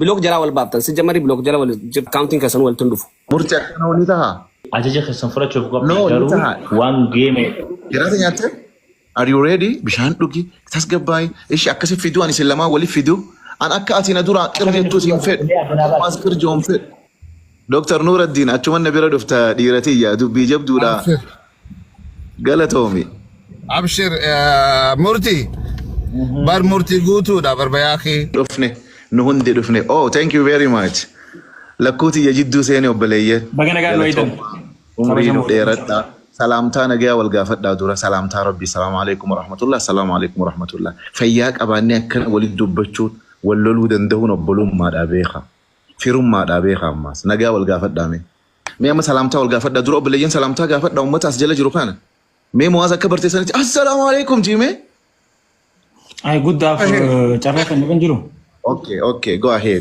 بلوك جرا والبابتن سجمري بلوك جرا ولا كاونتينج كسن ولا تندفو مرتي أكنا ونيتها ajaja keessan fudhachuuf qophii No, garuu nitaha. waan geeme Jiraata nyaatte? Are you ready? Bishaan dhugi. Tasgabbaay. Ishi akkasi fiduu ani sillamaa waliif fiduu. An akka ati na dura qirjattu siin fedhu. Mas qirjoon fedhu. Dr. Nuruddin achuman na bira dhufta dhiiratiyya dubbii jabduudha. Galatoomi. أبشر يا مرتي بار مرتي قوتو دا بر بياخي Dhufne. Nu hundi dhufne. Oh, thank you very much. Lakkuuti ya jidduu seeni obboleeyye. Baga nagaan waydan. Umrii nu dheeradha. Salaamtaa nagaa wal gaafadhaa dura. Salaamtaa Rabbi. Salaamu alaikum wa rahmatullah. Salaamu alaikum wa rahmatullah. Fayyaa qabaannee akkana walitti dubbachuun wal loluu danda'uun obbolummaadhaa beeka. Firummaadhaa beeka ammaas. Nagaa wal gaafadhaame. Mee amma salaamtaa wal gaafadhaa dura obboleeyyen salaamtaa gaafadhaa uummata as jala jiru kana. Mee muwaasa akka barteessanitti assalaamu alaikum jiimee. Ay guddaaf carraa kan jiru. Okay, okay, go ahead.